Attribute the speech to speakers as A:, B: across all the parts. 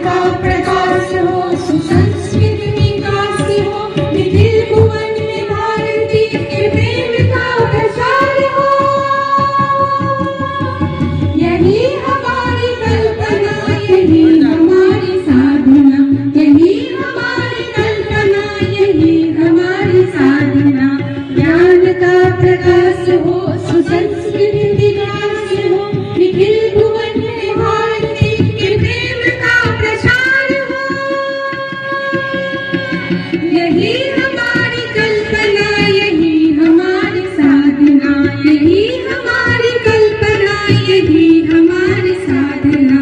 A: का प्रकाश हो, सुसंस्कृत विकास हो, निखिल भुवन में भारती के प्रेम का प्रसार हो। यही हमारी कल्पना, यही हमारी साधना, यही हमारी कल्पना, यही हमारी साधना। ज्ञान का प्रकाश हो, सुसंस्कृत विकास हो, निखिल भुवन में भारती के प्रेम का प्रसार हो। यही हमारी कल्पना, यही हमारी साधना, यही हमारी कल्पना, यही हमारी साधना।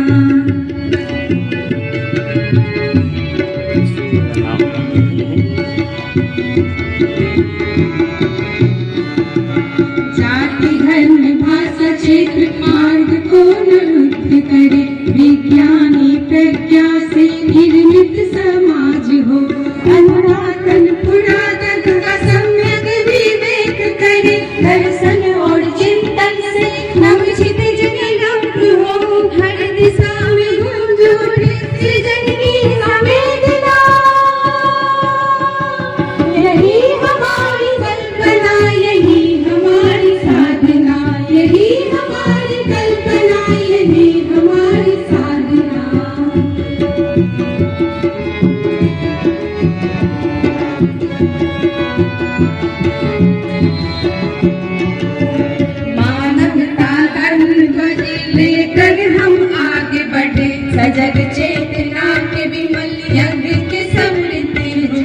A: जाति धर्म भाषा क्षेत्र मार्ग को न रुद्ध करे, विज्ञानी प्रज्ञा से निर्मित समाज हो। अनुरातन पुरातन का सम्यक विवेक करे, दर्शन और चिंतन से नवचित जगन्नाथ हो। हर दिशा में गूंज उठे सृजन की संवेदना। यही हमारी कल्पना, यही हमारी साधना, यही हमारी कल्पना, यही हमारी साधना। मानवता धर्म ध्वज लेकर हम आगे बढ़े, सजग चेतना के विमल यज्ञ के समृद्धि हो।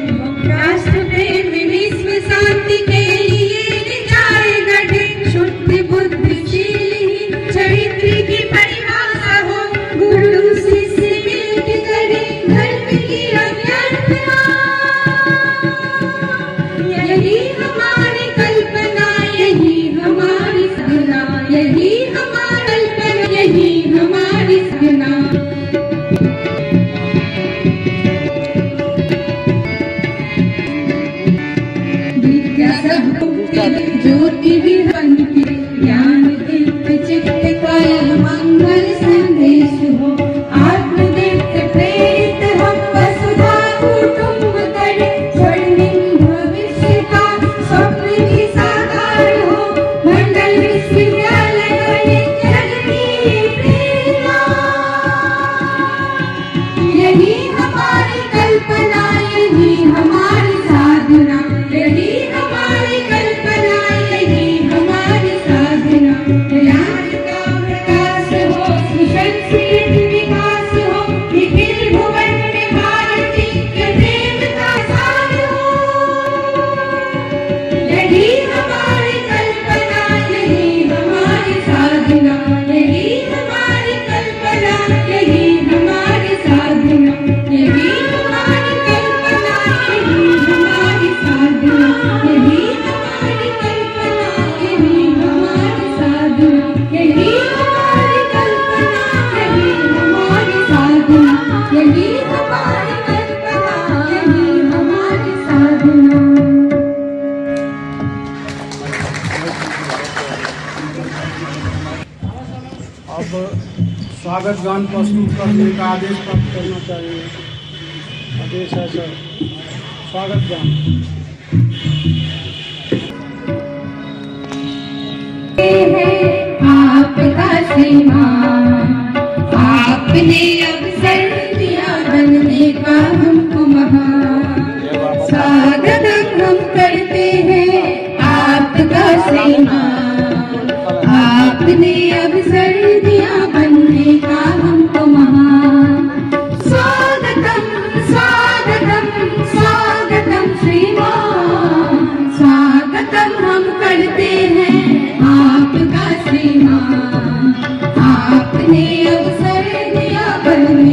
A: राष्ट्र प्रेम विश्व शांति के लिए जाए गढ़े, शुद्ध बुद्धिशील ही चरित्र की परिभाषा हो। गुरु शिष्य मिलके करे धर्म की अभ्यर्थना। यही हमारी कल्पना, यही हमारी साधना, यही हमारी कल्पना, यही हमारी साधना। विद्या सबको ज्योति विहन की, ज्ञान दीप्त चित्त का यह मंगल संदेश हो। आत्मदीप्त प्रेरित हम वसुधा कुटुंब करे, स्वर्णिम भविष्य का स्वप्न भी साकार हो। मंडल विश्वविद्यालय बने जग की प्रेरणा। यही हमारी कल्पना, यही हमारी साधना, यही हमारी कल्पना, यही हमारी साधना। ज्ञान का प्रकाश हो, सुसंस्कृत विकास हो, निखिल भुवन में भारती के प्रेम का सार हो। यही हमारी कल्पना, यही हमारी साधना, यही हमारी कल्पना, यही हमारी साधना, यही हमारी कल्पना, यही हमारी साधना, यही हमारी कल्पना, यही हमारी साधना, यही हमारी कल्पना, यही हमारी साधना, यही हमारी कल्पना, यही हमारी साधना।
B: अब स्वागत गान प्रस्तुत करने का आदेश प्राप्त करना चाहिए। आदेश है सर, स्वागत गान।
A: आपका श्रीमान, आपने अवसर दिया बनने का हमको महान। स्वागत हम करते हैं आपका श्रीमान, आपने अवसर दिया बनने का हमको महान। स्वागतम स्वागतम स्वागतम श्रीमान, स्वागतम हम करते हैं आपका श्रीमान, आपने अवसर दिया बनने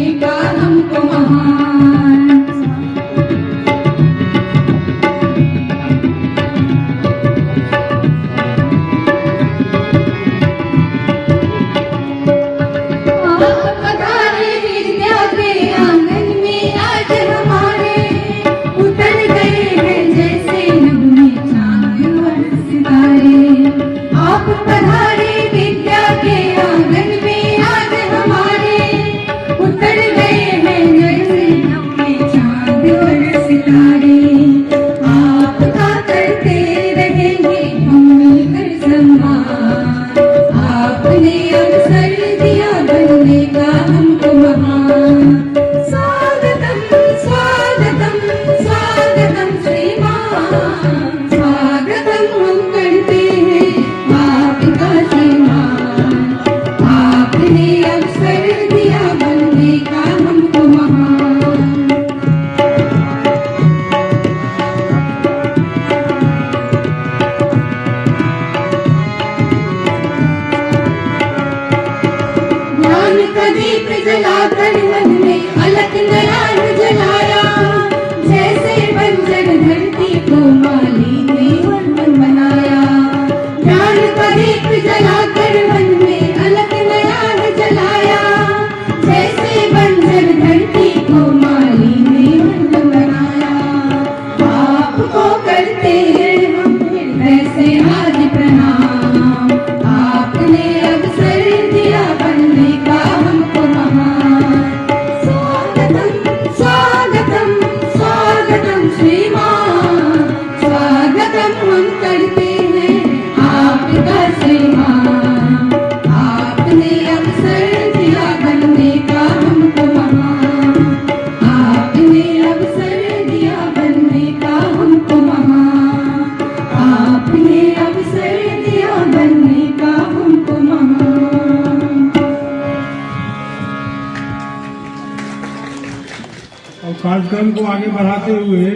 B: और कार्यक्रम को आगे बढ़ाते हुए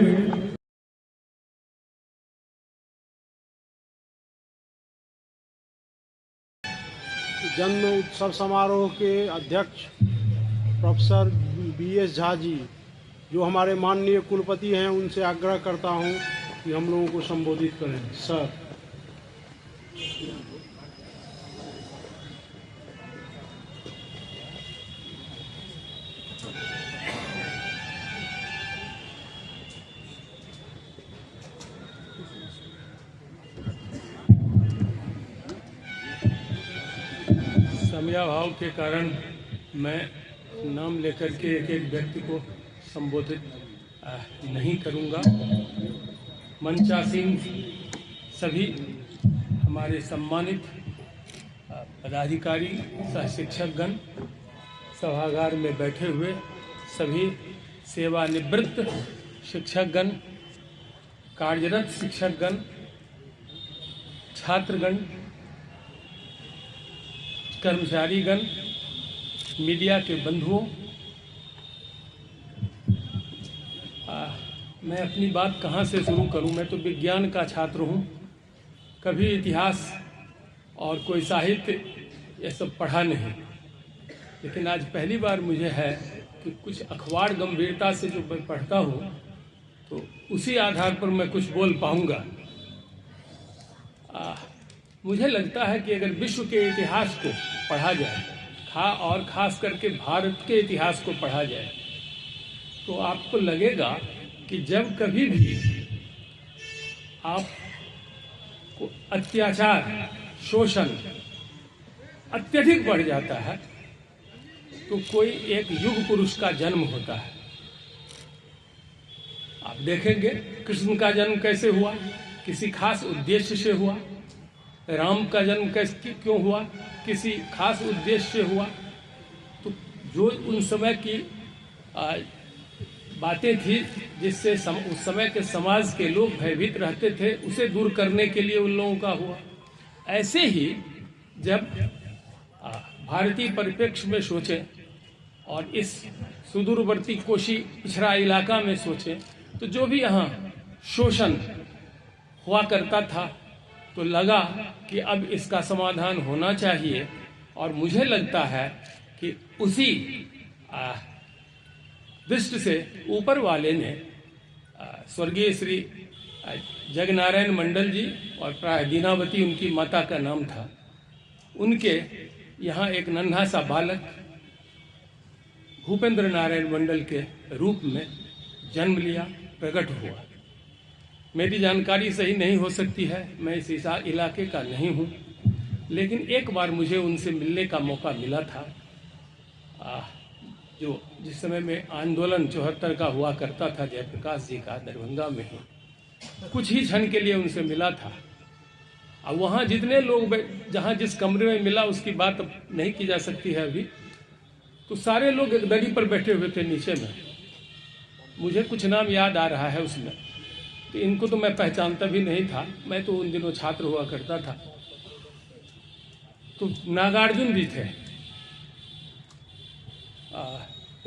B: जन्म उत्सव समारोह के अध्यक्ष प्रोफेसर BS झा जी, जो हमारे माननीय कुलपति हैं, उनसे आग्रह करता हूं कि हम लोगों को संबोधित करें। सर।
C: समयाभाव के कारण मैं नाम लेकर के एक एक व्यक्ति को संबोधित नहीं करूंगा। मंचासीन सभी हमारे सम्मानित पदाधिकारी, सह शिक्षकगण, सभागार में बैठे हुए सभी सेवानिवृत्त शिक्षकगण, कार्यरत शिक्षकगण, छात्रगण, कर्मचारीगण, मीडिया के बंधुओं, मैं अपनी बात कहाँ से शुरू करूँ। मैं तो विज्ञान का छात्र हूँ, कभी इतिहास और कोई साहित्य ये सब पढ़ा नहीं, लेकिन आज पहली बार मुझे है कि कुछ अखबार गंभीरता से जो मैं पढ़ता हूँ तो उसी आधार पर मैं कुछ बोल पाऊँगा। मुझे लगता है कि अगर विश्व के इतिहास को पढ़ा जाए और ख़ास करके भारत के इतिहास को पढ़ा जाए तो आपको लगेगा कि जब कभी भी आपको अत्याचार, शोषण अत्यधिक बढ़ जाता है तो कोई एक युग पुरुष का जन्म होता है। आप देखेंगे कृष्ण का जन्म कैसे हुआ, किसी खास उद्देश्य से हुआ। राम का जन्म कैसे क्यों हुआ, किसी खास उद्देश्य से हुआ। तो जो उन समय की बातें थी जिससे उस समय के समाज के लोग भयभीत रहते थे, उसे दूर करने के लिए उन लोगों का हुआ। ऐसे ही जब भारतीय परिप्रेक्ष्य में सोचें और इस सुदूरवर्ती कोशी पिछड़ा इलाका में सोचें तो जो भी यहाँ शोषण हुआ करता था तो लगा कि अब इसका समाधान होना चाहिए। और मुझे लगता है कि उसी दृष्टि से ऊपर वाले ने स्वर्गीय श्री जगनारायण मंडल जी और प्राय दीनावती उनकी माता का नाम था, उनके यहाँ एक नन्हा सा बालक भूपेंद्र नारायण मंडल के रूप में जन्म लिया, प्रकट हुआ। मेरी जानकारी सही नहीं हो सकती है, मैं इस इलाके का नहीं हूँ, लेकिन एक बार मुझे उनसे मिलने का मौका मिला था। जो जिस समय में आंदोलन 74 का हुआ करता था जयप्रकाश जी का, दरभंगा में ही कुछ ही क्षण के लिए उनसे मिला था। अब वहाँ जितने लोग जहाँ जिस कमरे में मिला उसकी बात नहीं की जा सकती है अभी, तो सारे लोग एक दरी पर बैठे हुए थे नीचे में। मुझे कुछ नाम याद आ रहा है उसमें, तो इनको तो मैं पहचानता भी नहीं था, मैं तो उन दिनों छात्र हुआ करता था। तो नागार्जुन जी थे,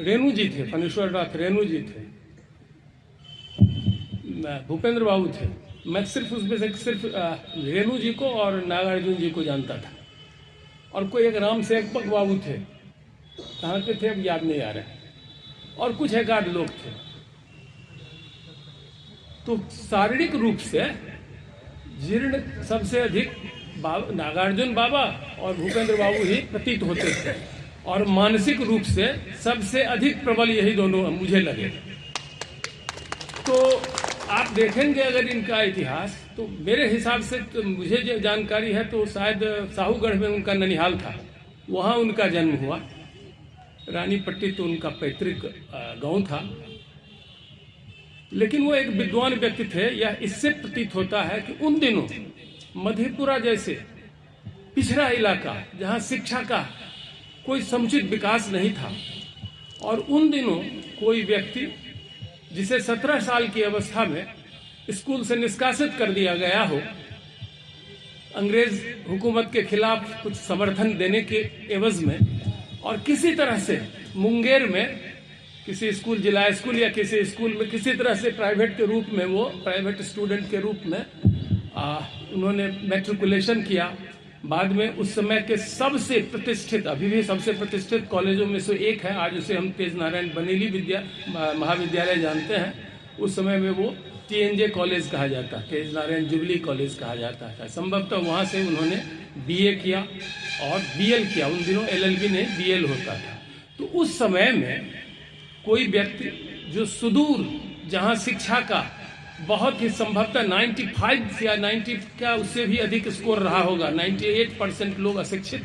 C: रेणु जी थे, फणेश्वर नाथ रेणु जी थे, भूपेंद्र बाबू थे। मैं सिर्फ उसमें से सिर्फ रेणु जी को और नागार्जुन जी को जानता था। और कोई एक राम सेवक बाबू थे, कहाँ के थे अब याद नहीं आ रहे, और कुछ एक आध लोग थे। तो शारीरिक रूप से जीर्ण सबसे अधिक नागार्जुन बाबा और भूपेंद्र बाबू ही प्रतीत होते थे, और मानसिक रूप से सबसे अधिक प्रबल यही दोनों मुझे लगे। तो आप देखेंगे अगर इनका इतिहास, तो मेरे हिसाब से तो मुझे जो जानकारी है तो शायद साहूगढ़ में उनका ननिहाल था, वहाँ उनका जन्म हुआ। रानीपट्टी तो उनका पैतृक गांव था, लेकिन वो एक विद्वान व्यक्ति थे। यह इससे प्रतीत होता है कि उन दिनों मधेपुरा जैसे पिछड़ा इलाका जहाँ शिक्षा का कोई समुचित विकास नहीं था, और उन दिनों कोई व्यक्ति जिसे 17 साल की अवस्था में स्कूल से निष्कासित कर दिया गया हो, अंग्रेज हुकूमत के खिलाफ कुछ समर्थन देने के एवज में, और किसी तरह से मुंगेर में किसी स्कूल, जिला स्कूल या किसी स्कूल में किसी तरह से प्राइवेट के रूप में, वो प्राइवेट स्टूडेंट के रूप में उन्होंने मैट्रिकुलेशन किया। बाद में उस समय के सबसे प्रतिष्ठित, अभी भी सबसे प्रतिष्ठित कॉलेजों में से एक है, आज उसे हम तेज नारायण बनेली महाविद्यालय जानते हैं। उस समय में वो TNJ कॉलेज कहा जाता, तेज नारायण जुबली कॉलेज कहा जाता था। संभवतः वहाँ से उन्होंने BA किया और BL किया। उन दिनों LLB नहीं BL होता था। तो उस समय में कोई व्यक्ति जो सुदूर, जहाँ शिक्षा का बहुत ही संभवतः 95 या 90 का उससे भी अधिक स्कोर रहा होगा, 98% लोग अशिक्षित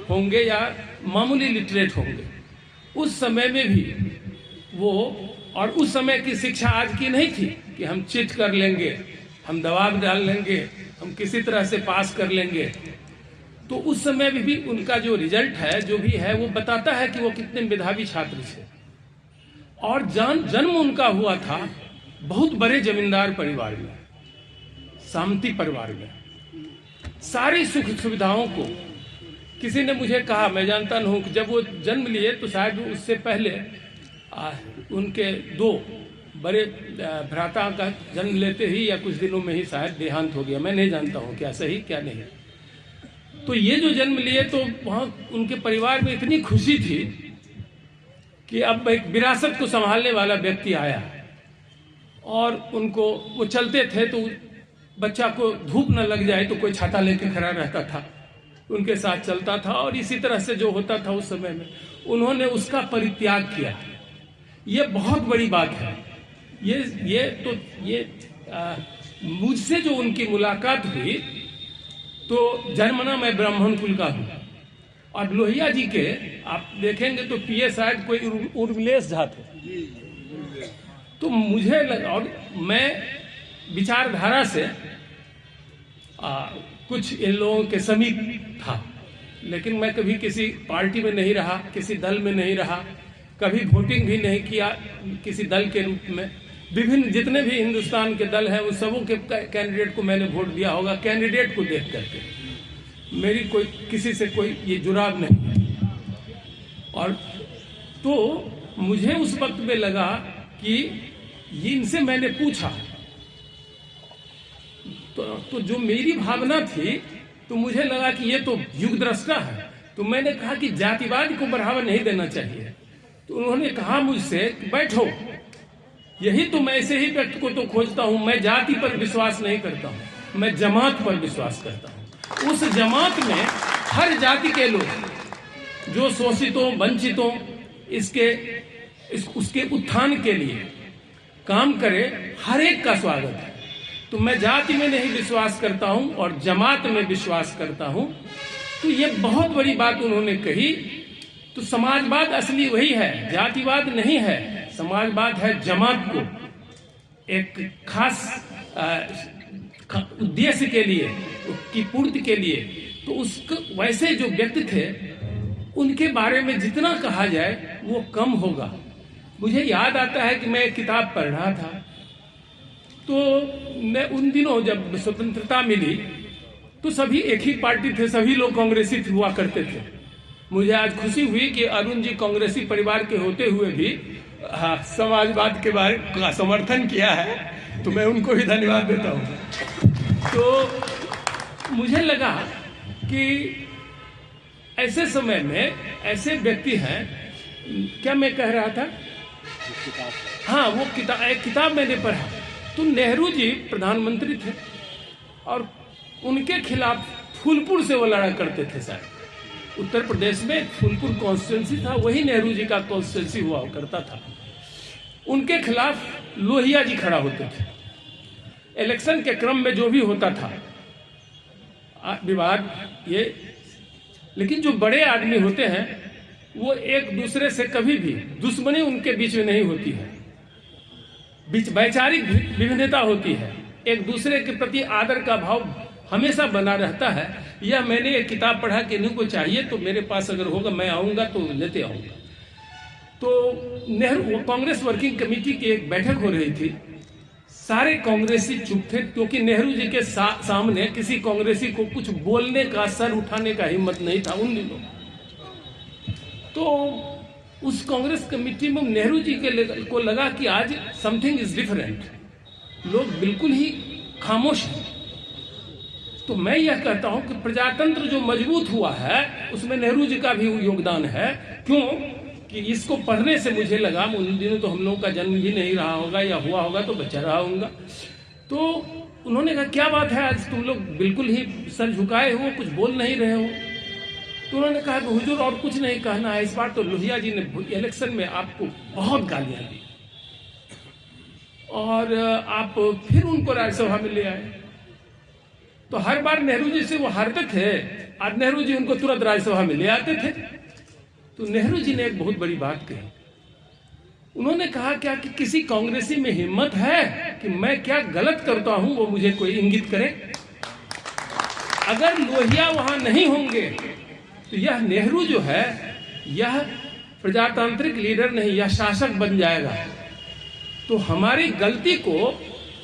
C: होंगे या मामूली लिटरेट होंगे उस समय में भी वो। और उस समय की शिक्षा आज की नहीं थी कि हम चीट कर लेंगे, हम दबाव डाल लेंगे, हम किसी तरह से पास कर लेंगे। तो उस समय में भी उनका जो रिजल्ट है, जो भी है, वो बताता है कि वो कितने मेधावी छात्र थे। और जन्म उनका हुआ था बहुत बड़े जमींदार परिवार में, सामंती परिवार में। सारी सुख सुविधाओं को, किसी ने मुझे कहा, मैं जानता नहीं हूँ कि जब वो जन्म लिए तो शायद उससे पहले उनके 2 बड़े भ्राता का जन्म लेते ही या कुछ दिनों में ही शायद देहांत हो गया। मैं नहीं जानता हूँ क्या सही क्या नहीं। तो ये जो जन्म लिए तो वहाँ उनके परिवार में इतनी खुशी थी कि अब एक विरासत को संभालने वाला व्यक्ति आया। और उनको, वो चलते थे तो बच्चा को धूप न लग जाए तो कोई छाता लेके खड़ा रहता था, उनके साथ चलता था। और इसी तरह से जो होता था उस समय में, उन्होंने उसका परित्याग किया। ये बहुत बड़ी बात है। ये मुझसे जो उनकी मुलाकात हुई, तो जन्मना मैं ब्राह्मण कुल का हूँ। और लोहिया जी के आप देखेंगे तो PA शायद कोई उर्मिलेश झा थे। तो मुझे लगा, और मैं विचारधारा से कुछ इन लोगों के समीप था, लेकिन मैं कभी किसी पार्टी में नहीं रहा, किसी दल में नहीं रहा, कभी वोटिंग भी नहीं किया किसी दल के रूप में। विभिन्न जितने भी हिंदुस्तान के दल हैं उन सबों के कैंडिडेट को मैंने वोट दिया होगा, कैंडिडेट को देख करके। मेरी कोई किसी से कोई ये जुड़ाव नहीं है। और तो मुझे उस वक्त में लगा कि इनसे मैंने पूछा तो जो मेरी भावना थी, तो मुझे लगा कि ये तो युग दृष्टा है। तो मैंने कहा कि जातिवाद को बढ़ावा नहीं देना चाहिए। तो उन्होंने कहा मुझसे कि बैठो, यही तो मैं ऐसे ही व्यक्ति को तो खोजता हूं। मैं जाति पर विश्वास नहीं करता हूं, मैं जमात पर विश्वास करता हूं। उस जमात में हर जाति के लोग जो शोषितों, वंचितों, उसके उत्थान के लिए काम करे, हर एक का स्वागत है। तो मैं जाति में नहीं विश्वास करता हूं और जमात में विश्वास करता हूं। तो ये बहुत बड़ी बात उन्होंने कही। तो समाजवाद असली वही है, जातिवाद नहीं है। समाजवाद है जमात को एक खास उद्देश्य के लिए, की पूर्ति के लिए। तो उसको वैसे जो व्यक्ति थे उनके बारे में जितना कहा जाए वो कम होगा। मुझे याद आता है कि मैं एक किताब पढ़ रहा था, तो मैं उन दिनों जब स्वतंत्रता मिली तो सभी एक ही पार्टी थे, सभी लोग कांग्रेसी हुआ करते थे। मुझे आज खुशी हुई कि अरुण जी कांग्रेसी परिवार के होते हुए भी समाजवाद के बारे का समर्थन किया है, तो मैं उनको भी धन्यवाद देता हूँ। तो मुझे लगा कि ऐसे समय में ऐसे व्यक्ति हैं। क्या मैं कह रहा था? हाँ, वो एक किताब मैंने पढ़ा। तो नेहरू जी प्रधानमंत्री थे और उनके खिलाफ फूलपुर से वो लड़ा करते थे। शायद उत्तर प्रदेश में फूलपुर कॉन्स्टिट्यूंसी था, वही नेहरू जी का कॉन्स्टिट्यूंसी हुआ करता था। उनके खिलाफ लोहिया जी खड़ा होते थे। इलेक्शन के क्रम में जो भी होता था विवाद ये, लेकिन जो बड़े आदमी होते हैं वो एक दूसरे से कभी भी दुश्मनी उनके बीच में नहीं होती है, बीच वैचारिक विभिन्नता होती है, एक दूसरे के प्रति आदर का भाव हमेशा बना रहता है। यह मैंने एक किताब पढ़ा कि इन्हीं को चाहिए तो मेरे पास अगर होगा मैं आऊंगा तो लेते आऊंगा। तो नेहरू कांग्रेस वर्किंग कमेटी की एक बैठक हो रही थी, सारे कांग्रेसी चुप थे क्योंकि नेहरू जी के सामने किसी कांग्रेसी को कुछ बोलने का, सर उठाने का हिम्मत नहीं था उन दिनों। तो उस कांग्रेस कमेटी में नेहरू जी को लगा कि आज समथिंग इज डिफरेंट, लोग बिल्कुल ही खामोश हैं। तो मैं यह कहता हूं कि प्रजातंत्र जो मजबूत हुआ है उसमें नेहरू जी का भी योगदान है। क्यों कि इसको पढ़ने से मुझे लगा, उन दिनों तो हम लोगों का जन्म भी नहीं रहा होगा, या हुआ होगा तो बच्चा रहा होगा। तो उन्होंने कहा क्या बात है, आज तुम लोग बिल्कुल ही सर झुकाए हो, कुछ बोल नहीं रहे हो। तो उन्होंने कहा कि हुजूर और कुछ नहीं कहना है, इस बार तो लोहिया जी ने इलेक्शन में आपको बहुत गालियां दी और आप फिर उनको राज्यसभा में ले आए। तो हर बार नेहरू जी से वो हारते थे, आज नेहरू जी उनको तुरंत राज्यसभा में ले आते थे। तो नेहरू जी ने एक बहुत बड़ी बात कही, उन्होंने कहा क्या कि किसी कांग्रेसी में हिम्मत है कि मैं क्या गलत करता हूं वो मुझे कोई इंगित करे। अगर लोहिया वहां नहीं होंगे तो यह नेहरू जो है यह प्रजातांत्रिक लीडर नहीं, यह शासक बन जाएगा। तो हमारी गलती को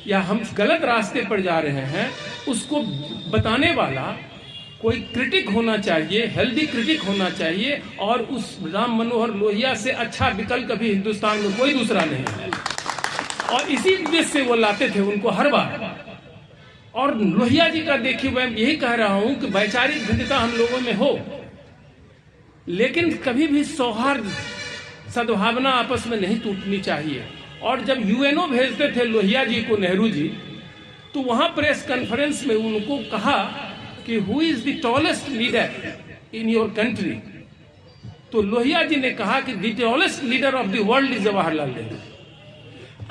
C: या हम गलत रास्ते पर जा रहे हैं उसको बताने वाला कोई क्रिटिक होना चाहिए, हेल्दी क्रिटिक होना चाहिए। और उस राम मनोहर लोहिया से अच्छा विकल्प कभी हिंदुस्तान में कोई दूसरा नहीं है। और इसी उद्देश्य से वो लाते थे उनको हर बार। और लोहिया जी का देखिए, मैं यही कह रहा हूं कि वैचारिक भिन्नता हम लोगों में हो, लेकिन कभी भी सौहार्द सद्भावना आपस में नहीं टूटनी चाहिए। और जब यूएनओ भेजते थे लोहिया जी को नेहरू जी, तो वहां प्रेस कॉन्फ्रेंस में उनको कहा कि who is the tallest leader in your country. तो लोहिया जी ने कहा कि the tallest leader of the world is Jawaharlal Nehru.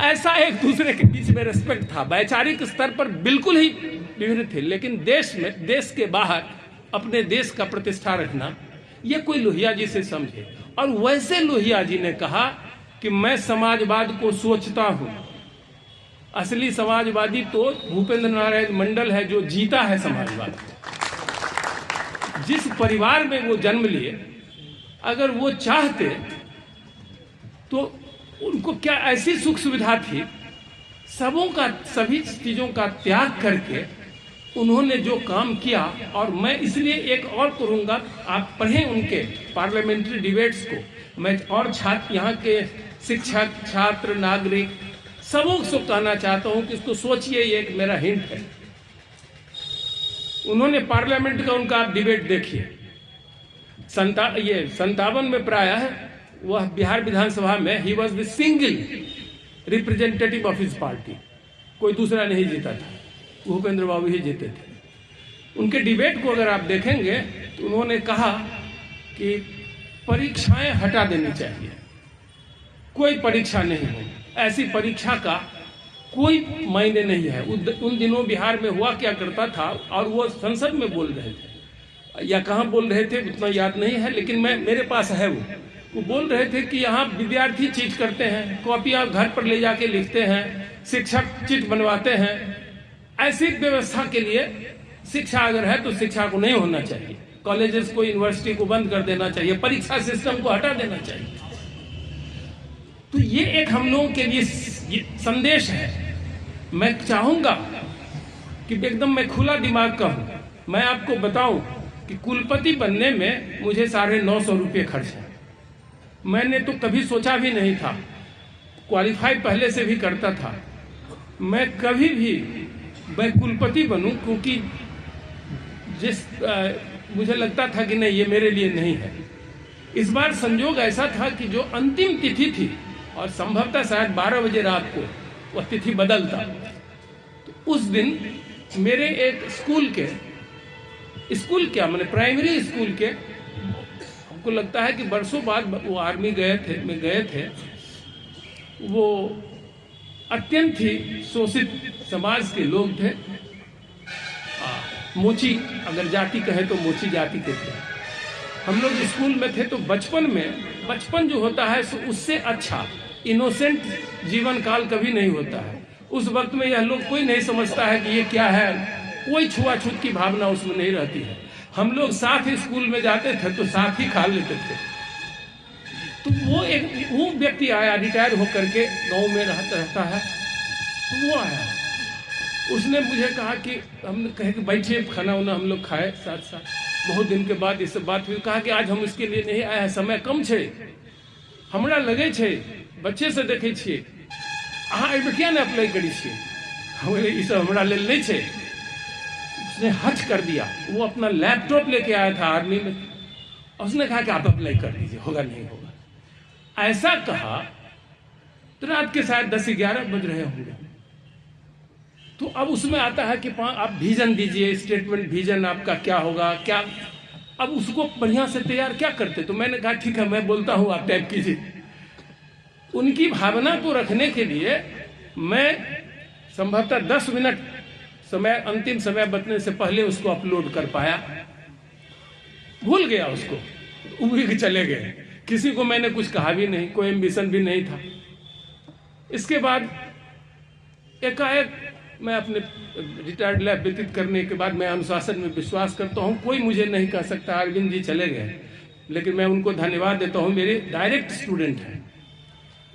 C: ऐसा एक दूसरे के बीच में रेस्पेक्ट था, वैचारिक स्तर पर बिल्कुल ही विभिन्न थे, लेकिन देश में, देश के बाहर अपने देश का प्रतिष्ठा रखना ये कोई लोहिया जी से समझे। और वैसे लोहिया जी ने कहा कि मैं समाजवाद को सोचता हूं। असली समाजवादी तो भूपेंद्र नारायण मंडल है जो जीता है समाजवाद। जिस परिवार में वो जन्म लिए, अगर वो चाहते तो उनको क्या ऐसी सुख सुविधा थी, सभी चीजों का त्याग करके उन्होंने जो काम किया। और मैं इसलिए एक और करूंगा, आप पढ़ें उनके पार्लियामेंट्री डिबेट्स को। मैं और छात्र, यहाँ के शिक्षक, छात्र, नागरिक सबों को कहना चाहता हूं कि इसको सोचिए, ये एक मेरा हिंट है। उन्होंने पार्लियामेंट का उनका आप डिबेट देखिए, 57 में प्रायः वह बिहार विधानसभा में he was the single representative of his party, कोई दूसरा नहीं जीता था, भूपेंद्र बाबू ही जीते थे। उनके डिबेट को अगर आप देखेंगे तो उन्होंने कहा कि परीक्षाएं हटा देनी चाहिए, कोई परीक्षा नहीं हो, ऐसी परीक्षा का कोई मायने नहीं है। उन दिनों बिहार में हुआ क्या करता था, और वो संसद में बोल रहे थे या कहाँ बोल रहे थे उतना याद नहीं है, लेकिन मेरे पास है वो बोल रहे थे कि यहाँ विद्यार्थी चीट करते हैं, कॉपियां घर पर ले जाके लिखते हैं, शिक्षक चिट बनवाते हैं। ऐसी व्यवस्था के लिए शिक्षा अगर है तो शिक्षा को नहीं होना चाहिए, कॉलेजेस को, यूनिवर्सिटी को बंद कर देना चाहिए, परीक्षा सिस्टम को हटा देना चाहिए। तो ये एक हम लोगों के लिए संदेश है। मैं चाहूंगा कि एकदम मैं खुला दिमाग का हूं, मैं आपको बताऊं कि कुलपति बनने में मुझे 950 रुपये खर्च है। मैंने तो कभी सोचा भी नहीं था, क्वालिफाई पहले से भी करता था, मैं कभी भी मैं कुलपति बनूं, क्योंकि मुझे लगता था कि नहीं, ये मेरे लिए नहीं है। इस बार संयोग ऐसा था कि जो अंतिम तिथि थी, और संभवतः शायद 12 बजे रात को वह तिथि बदलता, तो उस दिन मेरे एक स्कूल क्या मैंने प्राइमरी स्कूल के, हमको लगता है कि बरसों बाद वो आर्मी गए थे, वो अत्यंत ही शोषित समाज के लोग थे, मोची अगर जाति कहे तो मोची जाति के थे। हम लोग स्कूल में थे, तो बचपन जो होता है उससे अच्छा इनोसेंट जीवन काल कभी नहीं होता है। उस वक्त में यह लोग कोई नहीं समझता है कि ये क्या है, कोई छुआछूत की भावना उसमें नहीं रहती है। हम लोग साथ ही स्कूल में जाते थे तो साथ ही खा लेते थे। तो वो व्यक्ति आया, रिटायर होकर के गांव में रहता है, तो वो आया, उसने मुझे कहा कि हमने कहे कि बैठिए, खाना वाना हम लोग खाए साथ साथ। बहुत दिन के बाद इससे बात हुई, कहा कि आज हम इसके लिए नहीं आए हैं, समय कम छे। हमरा लगे छे बच्चे से देखे छिए अहाँ एहिमे किया नहीं अप्लाई करी छिए, हम बोले ये सब हमरा लेल नहीं छे। उसने हट कर दिया, वो अपना लैपटॉप लेके आया था आर्मी में, उसने कहा कि आप अप्लाई कर लीजिए, होगा नहीं होगा। ऐसा कहा तो रात के शायद 10-11 बज रहे होंगे। तो अब उसमें आता है कि आप विजन दीजिए, स्टेटमेंट विजन आपका क्या होगा, क्या। अब उसको बढ़िया से तैयार क्या करते, तो मैंने कहा ठीक है मैं बोलता हूं आप टाइप कीजिए। उनकी भावना को रखने के लिए मैं संभवतः 10 मिनट समय, अंतिम समय बचने से पहले उसको अपलोड कर पाया। भूल गया उसको, उड़ चले गए, किसी को मैंने कुछ कहा भी नहीं, कोई एम्बिशन भी नहीं था। इसके बाद एकाएक मैं अपने रिटायर्ड लाइफ व्यतीत करने के बाद मैं अनुशासन में विश्वास करता हूं, कोई मुझे नहीं कह सकता अरविंद जी चले गए, लेकिन मैं उनको धन्यवाद देता हूं, मेरे डायरेक्ट स्टूडेंट हैं।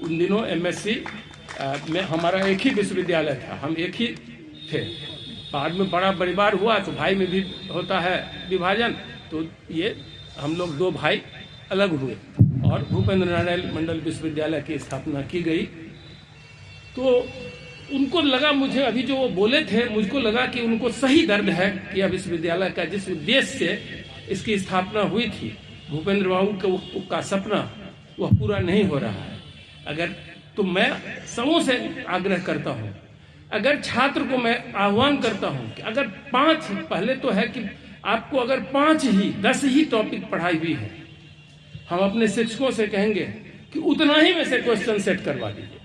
C: उन दिनों एमएससी में हमारा एक ही विश्वविद्यालय था, हम एक ही थे। बाद में बड़ा परिवार हुआ तो भाई में भी होता है विभाजन, तो ये हम लोग 2 भाई अलग हुए और भूपेंद्र नारायण मंडल विश्वविद्यालय की स्थापना की गई। तो उनको लगा, मुझे अभी जो वो बोले थे, मुझको लगा कि उनको सही दर्द है कि यह विश्वविद्यालय का जिस उद्देश्य से इसकी स्थापना हुई थी, भूपेंद्र बाबू का सपना वह पूरा नहीं हो रहा है। अगर तो मैं सबों से आग्रह करता हूं, अगर छात्र को मैं आह्वान करता हूं कि अगर 5, पहले तो है कि आपको अगर 5 ही 10 ही टॉपिक पढ़ाई हुई है, हम अपने शिक्षकों से कहेंगे कि उतना ही में से क्वेश्चन सेट करवा दीजिए,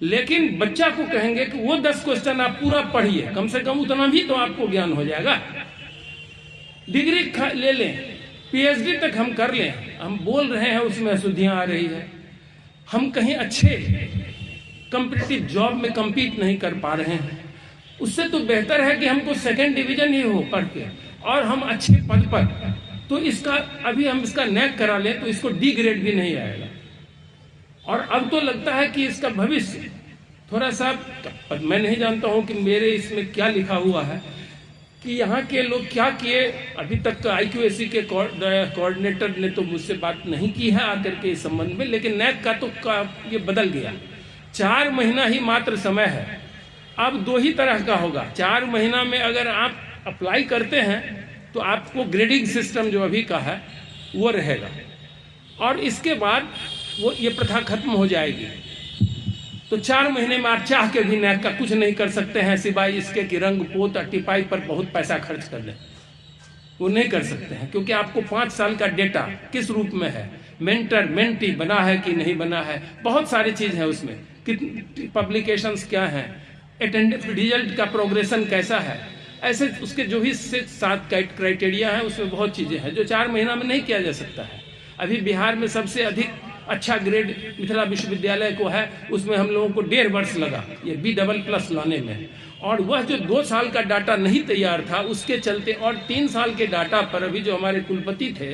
C: लेकिन बच्चा को कहेंगे कि वो 10 क्वेश्चन आप पूरा पढ़िए, कम से कम उतना भी तो आपको ज्ञान हो जाएगा। डिग्री ले लें, पीएचडी तक हम कर लें, हम बोल रहे हैं उसमें अशुद्धियां आ रही है, हम कहीं अच्छे कॉम्पिटिटिव जॉब में compete नहीं कर पा रहे हैं। उससे तो बेहतर है कि हमको 2nd डिवीजन ही हो पढ़ के और हम अच्छे पद पर, तो इसका अभी हम इसका नैक करा लें तो इसको डी ग्रेड भी नहीं आएगा। और अब तो लगता है कि इसका भविष्य थोड़ा सा, मैं नहीं जानता हूं कि मेरे इसमें क्या लिखा हुआ है कि यहाँ के लोग क्या किए। अभी तक IQAC के कोऑर्डिनेटर ने तो मुझसे बात नहीं की है आकर के इस संबंध में, लेकिन नैक का तो ये बदल गया। 4 महीना ही मात्र समय है, अब 2 ही तरह का होगा। 4 महीना में अगर आप अप्लाई करते हैं तो आपको ग्रेडिंग सिस्टम जो अभी का है वो रहेगा, और इसके बाद वो ये प्रथा खत्म हो जाएगी। तो 4 महीने में आप चाह के भी नैक का कुछ नहीं कर सकते हैं, सिवाय इसके कि रंग पोत और टिपाई पर बहुत पैसा खर्च कर दें, वो नहीं कर सकते हैं, क्योंकि आपको 5 साल का डेटा किस रूप में है, मेंटर मेंटी बना है कि नहीं बना है, बहुत सारी चीज है उसमें, कितनी पब्लिकेशंस क्या हैं, अटेंडेंस रिजल्ट का प्रोग्रेशन कैसा है, ऐसे उसके जो भी 7 क्राइटेरिया है, उसमें बहुत चीजें हैं जो 4 महीना में नहीं किया जा सकता है। अभी बिहार में सबसे अधिक अच्छा ग्रेड मिथिला विश्वविद्यालय को है, उसमें हम लोगों को 1.5 वर्ष लगा ये B++ लाने में, और वह जो 2 साल का डाटा नहीं तैयार था उसके चलते, और 3 साल के डाटा पर अभी जो हमारे कुलपति थे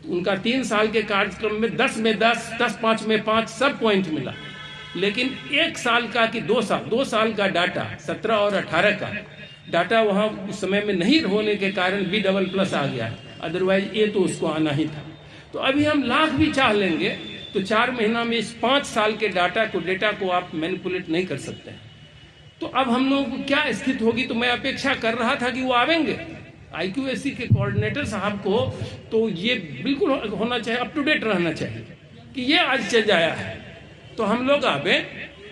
C: उनका 3 साल के कार्यक्रम में 10 में 10, 10 5 में 5 सब पॉइंट मिला, लेकिन 1 साल का कि 2 साल का डाटा 17 और 18 का डाटा वहाँ उस समय में नहीं होने के कारण B++ आ गया, अदरवाइज ये तो उसको आना ही था। तो अभी हम लाख भी चाह लेंगे तो 4 महीना में इस 5 साल के डेटा को आप मैनिपुलेट नहीं कर सकते हैं। तो अब हम लोगों को क्या स्थिति होगी, तो मैं अपेक्षा कर रहा था कि वो आवेंगे IQAC के कोऑर्डिनेटर साहब को, तो ये बिल्कुल होना चाहिए, अप टू डेट रहना चाहिए कि ये आज चल आया है, तो हम लोग आवे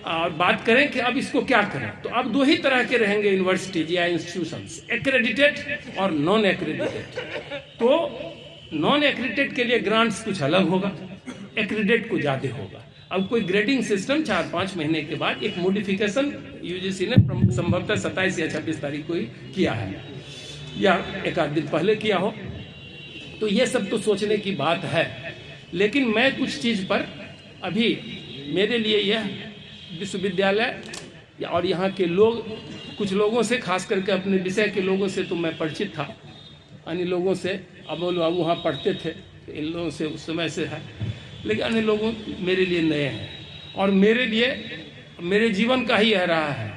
C: और बात करें कि अब इसको क्या करें। तो अब 2 ही तरह के रहेंगे यूनिवर्सिटीज या इंस्टीट्यूशंस, एक्रेडिटेड और नॉन एक्रेडिटेड। तो नॉन एक्रेडिटेड के लिए ग्रांट्स कुछ अलग होगा, एक्रेडिटेड को ज्यादा होगा। अब कोई ग्रेडिंग सिस्टम 4-5 महीने के बाद एक मॉडिफिकेशन यूजीसी ने संभवतः 27 या 26 तारीख को ही किया है, या 1 आध दिन पहले किया हो। तो ये सब तो सोचने की बात है, लेकिन मैं कुछ चीज पर अभी, मेरे लिए यह विश्वविद्यालय और यहाँ के लोग, कुछ लोगों से, खास करके अपने विषय के लोगों से तो मैं परिचित था, अन्य लोगों से, अमोल बाबू वहाँ पढ़ते थे, इन लोगों से उस समय से है, लेकिन अन्य लोगों मेरे लिए नए हैं। और मेरे लिए मेरे जीवन का ही यह रहा है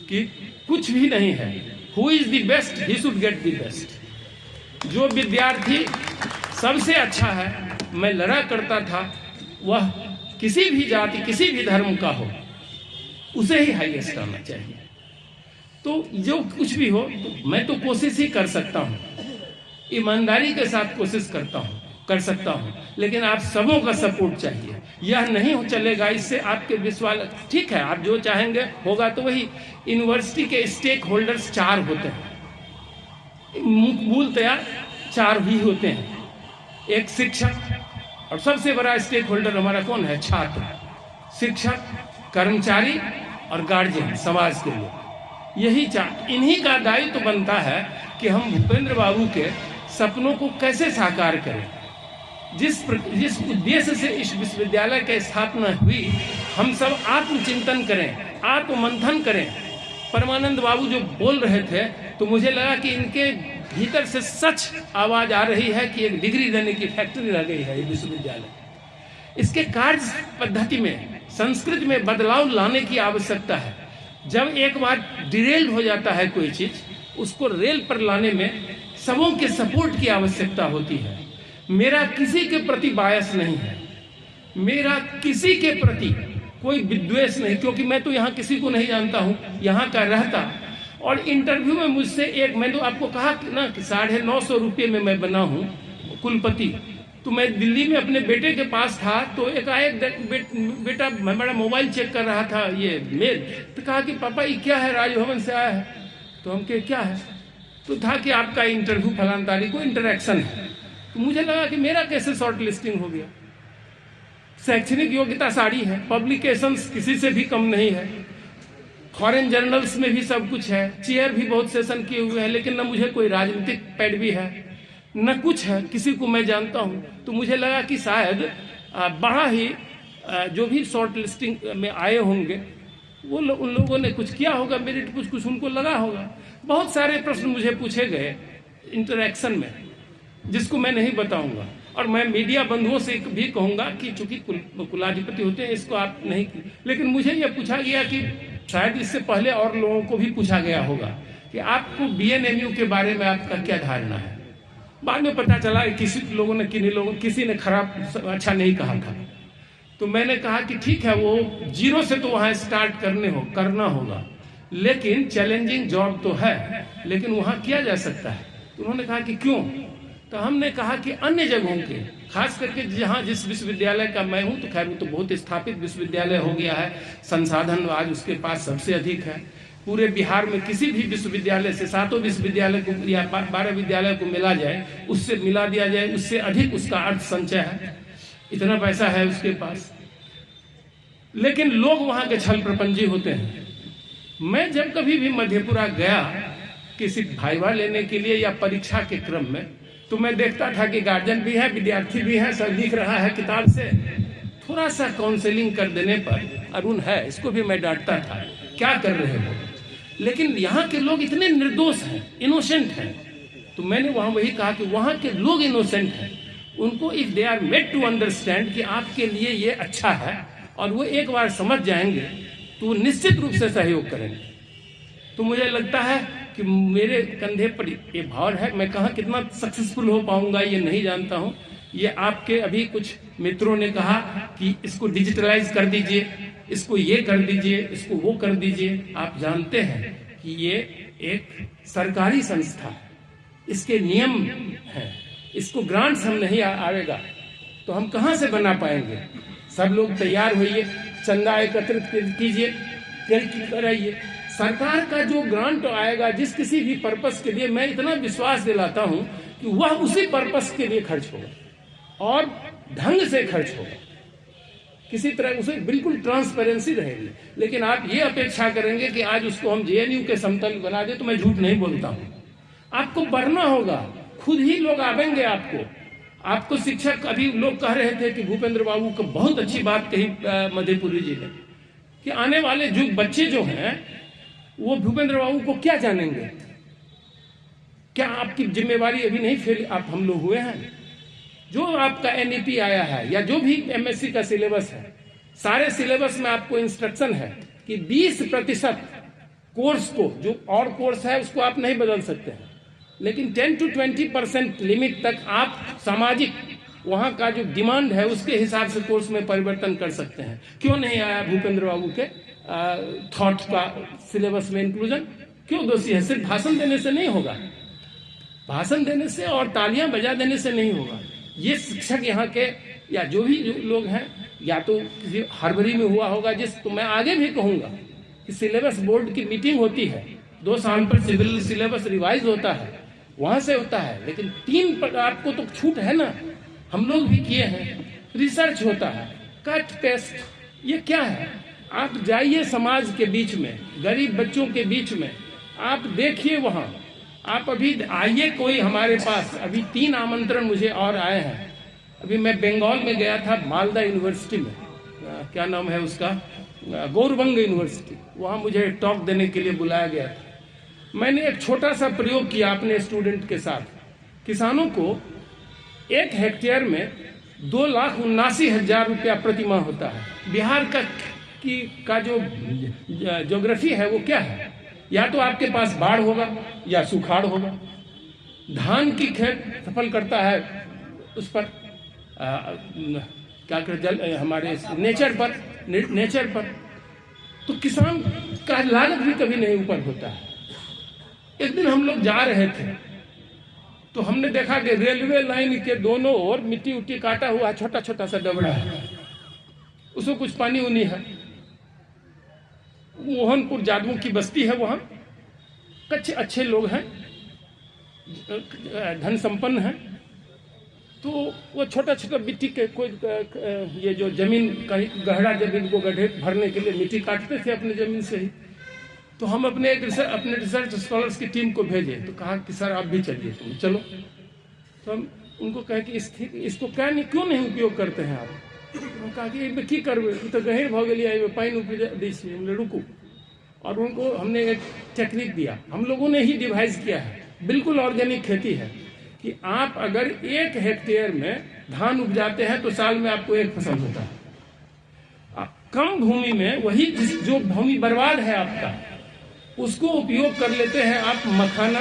C: कि कुछ भी नहीं है, who is the best he should get the best. जो विद्यार्थी सबसे अच्छा है, मैं लड़ा करता था वह किसी भी जाति किसी भी धर्म का हो, उसे ही हाईएस्ट आना चाहिए। तो जो कुछ भी हो, तो मैं तो कोशिश ही कर सकता हूँ, ईमानदारी के साथ कोशिश कर सकता हूँ, लेकिन आप सबों का सपोर्ट चाहिए। यह नहीं चलेगा, इससे आपके विश्वास, ठीक है आप जो चाहेंगे होगा तो वही। यूनिवर्सिटी के स्टेक होल्डर्स 4 होते हैं, मूलतया 4 ही होते हैं, एक शिक्षक, और सबसे बड़ा स्टेक होल्डर हमारा कौन है? छात्र, शिक्षक, कर्मचारी और गार्जियन समाज के लोग। यही 4, इन्हीं का दायित्व तो बनता है कि हम भूपेंद्र बाबू के सपनों को कैसे साकार करें। जिस उद्देश्य से इस विश्वविद्यालय की स्थापना हुई, हम सब आत्मचिंतन करें, आत्ममंथन करें। परमानंद बाबू जो बोल रहे थे तो मुझे लगा कि इनके भीतर से सच आवाज आ रही है कि एक डिग्री देने की फैक्ट्री रह गई है ये विश्वविद्यालय। इसके कार्य पद्धति में, संस्कृत में बदलाव लाने की आवश्यकता है। जब एक बार डिरेल्ड हो जाता है कोई चीज, उसको रेल पर लाने में सबों के सपोर्ट की आवश्यकता होती है। मेरा किसी के प्रति बायस नहीं है, मेरा किसी के प्रति कोई विद्वेष नहीं, क्योंकि मैं तो यहाँ किसी को नहीं जानता हूँ, यहाँ का रहता। और इंटरव्यू में मुझसे मैंने तो आपको कहा ना कि 950 रुपये में मैं बना हूँ कुलपति। तो मैं दिल्ली में अपने बेटे के पास था, तो एकाएक बेटा बड़ा मोबाइल चेक कर रहा था, ये मेल, तो कहा कि पापा ये क्या है, राजभवन से आया है। तो हम कहे क्या है? तो था कि आपका इंटरव्यू फलान तारीख को इंटरेक्शन है। तो मुझे लगा कि मेरा कैसे शॉर्ट लिस्टिंग हो गया। शैक्षणिक योग्यता सारी है, पब्लिकेशंस किसी से भी कम नहीं है, फॉरेन जर्नल्स में भी सब कुछ है, चेयर भी बहुत सेशन किए हुए हैं, लेकिन न मुझे कोई राजनीतिक पैडवी है न कुछ है, किसी को मैं जानता हूं। तो मुझे लगा कि शायद बड़ा ही जो भी शॉर्ट लिस्टिंग में आए होंगे वो उन लोगों ने कुछ किया होगा, मेरिट कुछ उनको लगा होगा। बहुत सारे प्रश्न मुझे पूछे गए इंटरेक्शन में, जिसको मैं नहीं बताऊंगा। और मैं मीडिया बंधुओं से भी कहूंगा कि चूंकि कुलाधिपति होते हैं, इसको आप नहीं, लेकिन मुझे यह पूछा गया कि शायद इससे पहले और लोगों को भी पूछा गया होगा कि आपको BNMU के बारे में आपका क्या धारणा है। बाद में पता चला कि किसी ने खराब अच्छा नहीं कहा था। तो मैंने कहा कि ठीक है, वो 0 से तो वहां स्टार्ट करना होगा, लेकिन चैलेंजिंग जॉब तो है, लेकिन वहां किया जा सकता है। तो उन्होंने कहा कि क्यों? तो हमने कहा कि अन्य जगहों के, खास करके जिस विश्वविद्यालय का मैं हूं, तो खैर वो तो बहुत स्थापित विश्वविद्यालय हो गया है, संसाधन आज उसके पास सबसे अधिक है। पूरे बिहार में किसी भी विश्वविद्यालय से 7 विश्वविद्यालय को या 12 विद्यालय को मिला जाए, उससे मिला दिया जाए, उससे अधिक उसका अर्थ संचय है, इतना पैसा है उसके पास। लेकिन लोग वहां के छल प्रपंची होते हैं। मैं जब कभी भी मधेपुरा गया किसी भाइवा लेने के लिए या परीक्षा के क्रम में, तो मैं देखता था कि गार्जियन भी है, विद्यार्थी भी है, सब लिख रहा है किताब से। थोड़ा सा काउंसलिंग कर देने पर, अरुण है, इसको भी मैं डांटता था, क्या कर रहे हो। लेकिन यहाँ के लोग इतने निर्दोष हैं, इनोसेंट हैं। तो मैंने वहां वही कहा कि वहां के लोग इनोसेंट हैं, उनको if they are made to understand कि आपके लिए ये अच्छा है, और वो एक बार समझ जाएंगे तो वो निश्चित रूप से सहयोग करेंगे। तो मुझे लगता है कि मेरे कंधे पर ये भार है। मैं कहाँ कितना सक्सेसफुल हो पाऊंगा ये नहीं जानता हूँ। ये आपके अभी कुछ मित्रों ने कहा कि इसको डिजिटलाइज कर दीजिए, इसको ये कर दीजिए, इसको वो कर दीजिए। आप जानते हैं कि ये एक सरकारी संस्था है, इसके नियम हैं, इसको ग्रांट्स हम नहीं आएगा तो हम कहाँ से बना पाएंगे। सब लोग तैयार होइए, चंदा एकत्रित कीजिए, कराइए। सरकार का जो ग्रांट आएगा जिस किसी भी पर्पस के लिए, मैं इतना विश्वास दिलाता हूं कि वह उसी पर्पस के लिए खर्च होगा और ढंग से खर्च होगा, किसी तरह उसे बिल्कुल ट्रांसपेरेंसी रहेगी। लेकिन आप ये अपेक्षा करेंगे कि आज उसको हम JNU के समतल बना दे, तो मैं झूठ नहीं बोलता हूं। आपको बढ़ना होगा, खुद ही लोग आवेंगे आपको शिक्षक, अभी लोग कह रहे थे कि भूपेंद्र बाबू को बहुत अच्छी बात कही मधेपुरी जी ने कि आने वाले जो बच्चे जो हैं वो भूपेंद्र बाबू को क्या जानेंगे। क्या आपकी जिम्मेवारी अभी नहीं फिर आप हम लोग हुए हैं? जो आपका NEP आया है या जो भी MSc का सिलेबस है, सारे सिलेबस में आपको इंस्ट्रक्शन है कि 20% कोर्स को, जो और कोर्स है उसको आप नहीं बदल सकते हैं, लेकिन 10 to 20% लिमिट तक आप सामाजिक वहाँ का जो डिमांड है उसके हिसाब से कोर्स में परिवर्तन कर सकते हैं। क्यों नहीं आया भूपेंद्र बाबू के थॉट का सिलेबस में इंक्लूजन? क्यों दोषी है? सिर्फ भाषण देने से नहीं होगा, भाषण देने से और तालियां बजा देने से नहीं होगा। ये शिक्षक यहाँ के या जो भी लोग हैं, या तो किसी हड़बड़ी में हुआ होगा, तो मैं आगे भी कहूंगा कि सिलेबस बोर्ड की मीटिंग होती है, 2 साल पर सिविल सिलेबस रिवाइज होता है, वहां से होता है, लेकिन 3 पर आपको तो छूट है ना, हम लोग भी किए हैं। रिसर्च होता है, कट पेस्ट, ये क्या है? आप जाइए समाज के बीच में, गरीब बच्चों के बीच में, आप देखिए वहां। आप अभी आइए कोई हमारे पास, अभी 3 आमंत्रण मुझे और आए हैं। अभी मैं बंगाल में गया था, मालदा यूनिवर्सिटी में, क्या नाम है उसका, गौरवंग यूनिवर्सिटी, वहाँ मुझे टॉक देने के लिए बुलाया गया था। मैंने एक छोटा सा प्रयोग किया अपने स्टूडेंट के साथ। किसानों को 1 हेक्टेयर में 2,79,000 रुपया प्रतिमाह होता है। बिहार का जो ज्योग्राफी है वो क्या है? या तो आपके पास बाढ़ होगा या सुखाड़ होगा। धान की खेत सफल करता है उस पर क्या कर हमारे नेचर पर, तो किसान का लागत भी कभी नहीं ऊपर होता है। एक दिन हम लोग जा रहे थे तो हमने देखा कि रेलवे लाइन के दोनों ओर मिट्टी उट्टी काटा हुआ छोटा छोटा सा डबरा है, उसमें कुछ पानी उनी है। मोहनपुर जादवों की बस्ती है, वहाँ कच्चे अच्छे लोग हैं, धन संपन्न हैं, तो वो छोटा छोटा मिट्टी के कोई ये जो जमीन कहीं गहरा जमीन को गड्ढे भरने के लिए मिट्टी काटते थे अपने जमीन से ही। तो हम अपने रिसर्च स्कॉलर्स की टीम को भेजे, तो कहा कि सर आप भी चलिए, तुम चलो। तो हम उनको कहे कि इसको क्यों नहीं उपयोग करते हैं आप? उन्होंने कहा कि की करबे, तो गहीर भ गई पानी उपजा दी, हमने रुकू। और उनको हमने एक टेक्निक दिया, हम लोगों ने ही डिवाइस किया है, बिल्कुल ऑर्गेनिक खेती है, कि आप अगर 1 हेक्टेयर में धान उपजाते हैं तो साल में आपको 1 फसल होता है। कम भूमि में वही जो भूमि बर्बाद है आपका, उसको उपयोग कर लेते हैं आप मखाना,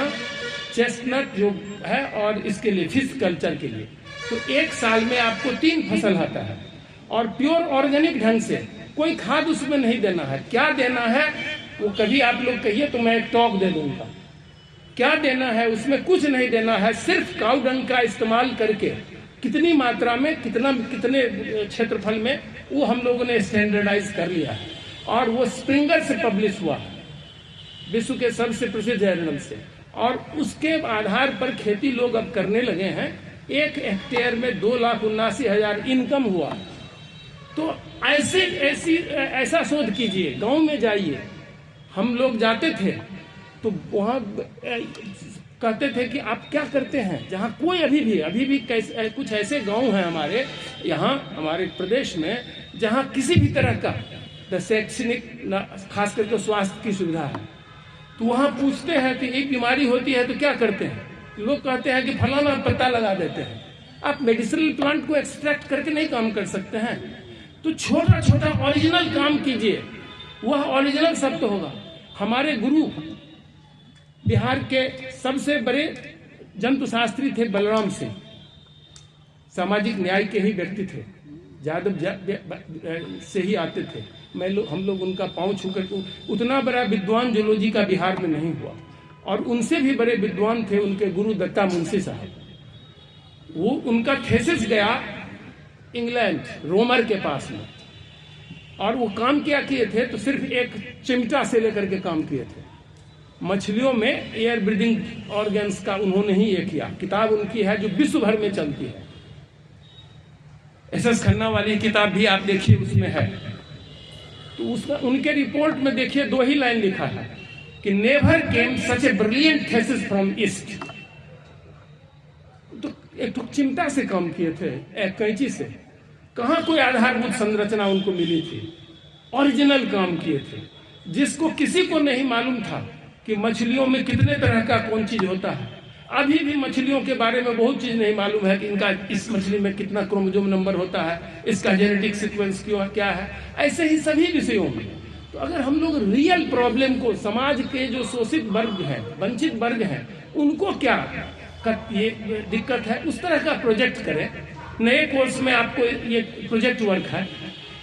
C: चेस्टनट जो है, और इसके लिए फिश कल्चर के लिए, तो 1 साल में आपको 3 फसल आता है। और प्योर ऑर्गेनिक ढंग से, कोई खाद उसमें नहीं देना है। क्या देना है वो कभी आप लोग कहिए तो मैं एक टॉक दे दूंगा। क्या देना है उसमें? कुछ नहीं देना है, सिर्फ काऊ डंग का इस्तेमाल करके कितनी मात्रा में कितने क्षेत्रफल में, वो हम लोगों ने स्टैंडर्डाइज कर लिया है। और वो स्प्रिंगर से पब्लिश हुआ, विश्व के सबसे प्रसिद्ध जर्नल से, और उसके आधार पर खेती लोग अब करने लगे हैं। 1 हेक्टेयर में 2,79,000 इनकम हुआ। तो ऐसा शोध कीजिए, गांव में जाइए। हम लोग जाते थे तो वहाँ कहते थे कि आप क्या करते हैं, जहाँ कोई अभी भी कुछ ऐसे गांव हैं हमारे यहाँ, हमारे प्रदेश में, जहाँ किसी भी तरह का शैक्षणिक, खास करके स्वास्थ्य की सुविधा है। तो वहाँ पूछते हैं कि एक बीमारी होती है तो क्या करते हैं? लोग कहते हैं कि फलाना पत्ता लगा देते हैं। आप मेडिसिनल प्लांट को एक्सट्रैक्ट करके नहीं काम कर सकते हैं, तो छोटा छोटा ओरिजिनल काम कीजिए, वह ओरिजिनल शब्द होगा। हमारे गुरु बिहार के सबसे बड़े जंतुशास्त्री थे बलराम सिंह, सामाजिक न्याय के ही व्यक्ति थे, यादव से ही आते थे। हम लोग उनका पांव छूकर, उतना बड़ा विद्वान जूलॉजी का बिहार में नहीं हुआ। और उनसे भी बड़े विद्वान थे उनके गुरु दत्ता मुंशी साहब। वो उनका थेसिस गया इंग्लैंड, रोमर के पास में, और वो काम क्या किए थे तो सिर्फ एक चिमटा से लेकर के काम किए थे। मछलियों में एयर ब्रीदिंग ऑर्गन्स का उन्होंने ही ये किया। किताब उनकी है जो विश्व भर में चलती है, एस.एस. खन्ना वाली किताब भी आप देखिए, उसमें है। तो उसका उनके रिपोर्ट में देखिए 2 ही लाइन लिखा है कि never came such a brilliant thesis from east. तो एक तो चिमटा से काम किए थे, एक कैंची से, कहाँ कोई आधारभूत संरचना उनको मिली थी। ओरिजिनल काम किए थे, जिसको किसी को नहीं मालूम था कि मछलियों में कितने तरह का कौन चीज होता है। अभी भी मछलियों के बारे में बहुत चीज नहीं मालूम है कि इनका इस मछली में कितना क्रोमोसोम नंबर होता है, इसका जेनेटिक सीक्वेंस क्या है। ऐसे ही सभी विषयों में। तो अगर हम लोग रियल प्रॉब्लम को, समाज के जो शोषित वर्ग हैं, वंचित वर्ग हैं, उनको क्या ये दिक्कत है, उस तरह का प्रोजेक्ट करें, नए कोर्स में आपको ये प्रोजेक्ट वर्क है।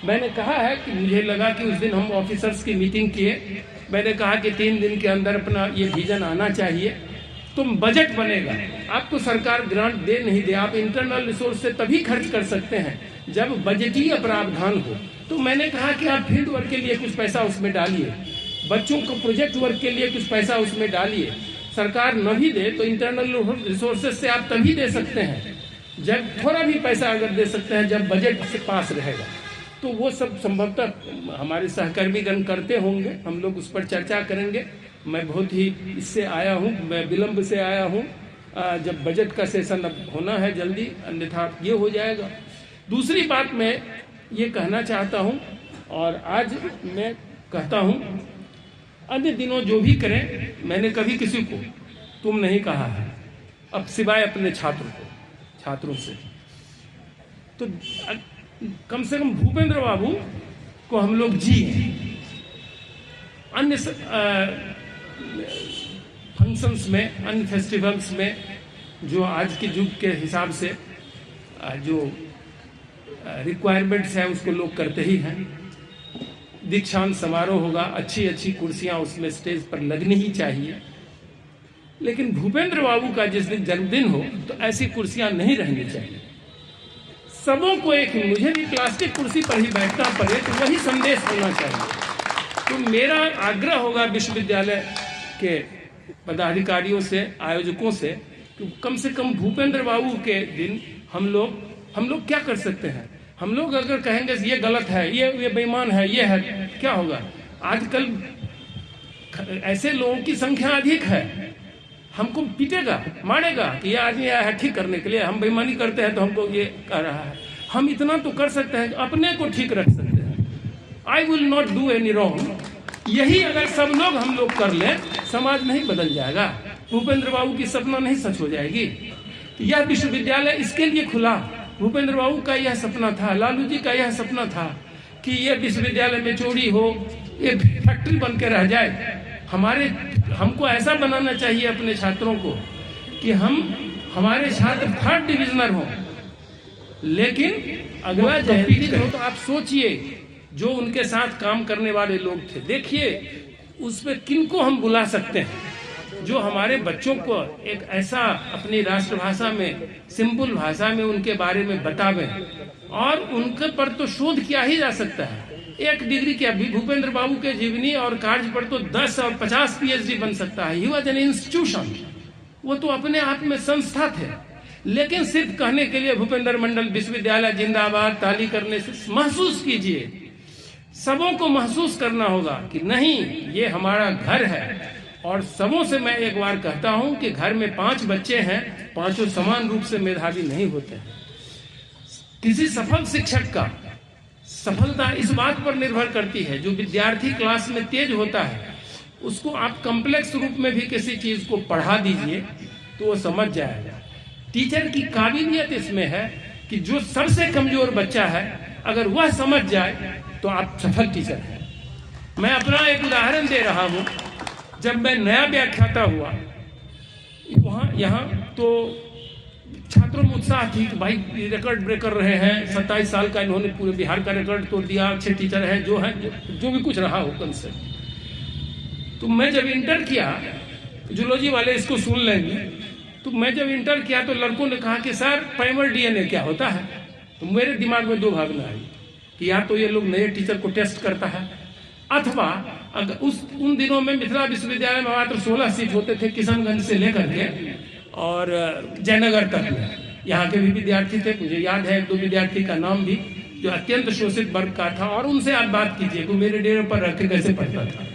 C: मैंने कहा है कि मुझे लगा कि उस दिन हम ऑफिसर्स की मीटिंग किए, मैंने कहा कि 3 दिन के अंदर अपना ये विजन आना चाहिए, तो बजट बनेगा। आपको सरकार ग्रांट दे नहीं दे, आप इंटरनल रिसोर्स से तभी खर्च कर सकते हैं जब बजटीय प्रावधान हो। तो मैंने कहा कि आप फील्ड वर्क के लिए कुछ पैसा उसमें डालिए, बच्चों को प्रोजेक्ट वर्क के लिए कुछ पैसा उसमें डालिए। सरकार न भी दे तो इंटरनल रिसोर्सेज से आप तभी दे सकते हैं जब थोड़ा भी पैसा अगर दे सकते हैं जब बजट से पास रहेगा। तो वो सब संभवतः हमारे सहकर्मीगण करते होंगे, हम लोग उस पर चर्चा करेंगे। मैं बहुत ही इससे आया हूँ, मैं विलम्ब से आया हूँ, जब बजट का सेशन अब होना है जल्दी, अन्यथा ये हो जाएगा। दूसरी बात मैं ये कहना चाहता हूँ, और आज मैं कहता हूँ, अन्य दिनों जो भी करें, मैंने कभी किसी को तुम नहीं कहा है, अब सिवाय अपने छात्रों से। तो कम से कम भूपेंद्र बाबू को हम लोग जी हैं। अन्य फंक्शंस में, अन्य फेस्टिवल्स में जो आज के युग के हिसाब से जो रिक्वायरमेंट्स हैं उसको लोग करते ही हैं। दीक्षांत समारोह होगा, अच्छी अच्छी कुर्सियां उसमें स्टेज पर लगनी ही चाहिए, लेकिन भूपेंद्र बाबू का जिस दिन जन्मदिन हो तो ऐसी कुर्सियां नहीं रहनी चाहिए। सबों को एक, मुझे भी प्लास्टिक कुर्सी पर ही बैठना पड़े तो वही संदेश होना चाहिए। तो मेरा आग्रह होगा विश्वविद्यालय के पदाधिकारियों से, आयोजकों से, कि कम से कम भूपेंद्र बाबू के दिन हम लोग क्या कर सकते हैं। हम लोग अगर कहेंगे ये गलत है, ये बेईमान है, ये है, क्या होगा। आजकल ऐसे लोगों की संख्या अधिक है, हमको पीटेगा, मारेगा कि ये आदमी आया है ठीक करने के लिए, हम बेईमानी करते हैं तो हमको ये कह रहा है। हम इतना तो कर सकते हैं, अपने को ठीक रख सकते हैं। I will not do any wrong, यही अगर सब लोग हम लोग कर लें, समाज नहीं बदल जाएगा, भूपेंद्र बाबू की सपना नहीं सच हो जाएगी। यह विश्वविद्यालय इसके लिए खुला, भूपेंद्र बाबू का यह सपना था, लालू जी का यह सपना था कि यह विश्वविद्यालय में चोरी हो, ये फैक्ट्री बन के रह जाए। हमको ऐसा बनाना चाहिए अपने छात्रों को कि हमारे छात्र 3rd डिविजनर हों, लेकिन अगला जयंती हो तो आप सोचिए जो उनके साथ काम करने वाले लोग थे, देखिए उसमें किनको हम बुला सकते हैं जो हमारे बच्चों को एक ऐसा अपनी राष्ट्रभाषा में, सिंपल भाषा में उनके बारे में बतावें। और उनके पर तो शोध किया ही जा सकता है, 1 डिग्री क्या, भूपेंद्र बाबू के जीवनी और कार्य पर तो 10 और 50 PhD बन सकता है। ही वॉज एन इंस्टीट्यूशन, वो तो अपने आप में संस्था थे। लेकिन सिर्फ कहने के लिए भूपेंद्र मंडल विश्वविद्यालय जिंदाबाद ताली करने से महसूस कीजिए, सबों को महसूस करना होगा कि नहीं, ये हमारा घर है। और सबों से मैं एक बार कहता हूं कि घर में 5 बच्चे हैं, 5 समान रूप से मेधावी नहीं होते हैं। किसी सफल शिक्षक का सफलता इस बात पर निर्भर करती है, जो विद्यार्थी क्लास में तेज होता है उसको आप कॉम्प्लेक्स रूप में भी किसी चीज को पढ़ा दीजिए तो वो समझ जाएगा। टीचर की काबिलियत इसमें है कि जो सबसे कमजोर बच्चा है अगर वह समझ जाए तो आप सफल टीचर हैं। मैं अपना एक उदाहरण दे रहा हूं। जब मैं नया व्याख्याता हुआ यहाँ तो छात्रों में उत्साह थी कि भाई रिकॉर्ड ब्रेक कर रहे हैं, 27 साल का इन्होंने पूरे बिहार का रिकॉर्ड तोड़ दिया, अच्छे टीचर हैं जो भी कुछ रहा हो कंसेप्ट। तो मैं जब इंटर किया, जूलॉजी वाले इसको सुन लेंगे, तो मैं जब इंटर किया तो लड़कों ने कहा कि सर प्राइमरी DNA क्या होता है। तो मेरे दिमाग में 2 भावना आई कि या तो ये लोग नए टीचर को टेस्ट करता है, अथवा अगर उन दिनों में मिथिला विश्वविद्यालय में मात्र 16 सीट होते थे, किशनगंज से लेकर के और जयनगर तक में। यहाँ के भी विद्यार्थी थे, मुझे याद है 1-2 विद्यार्थी का नाम भी, जो अत्यंत शोषित वर्ग का था, और उनसे आप बात कीजिए कि मेरे डेरे पर रख के कैसे पढ़ता था।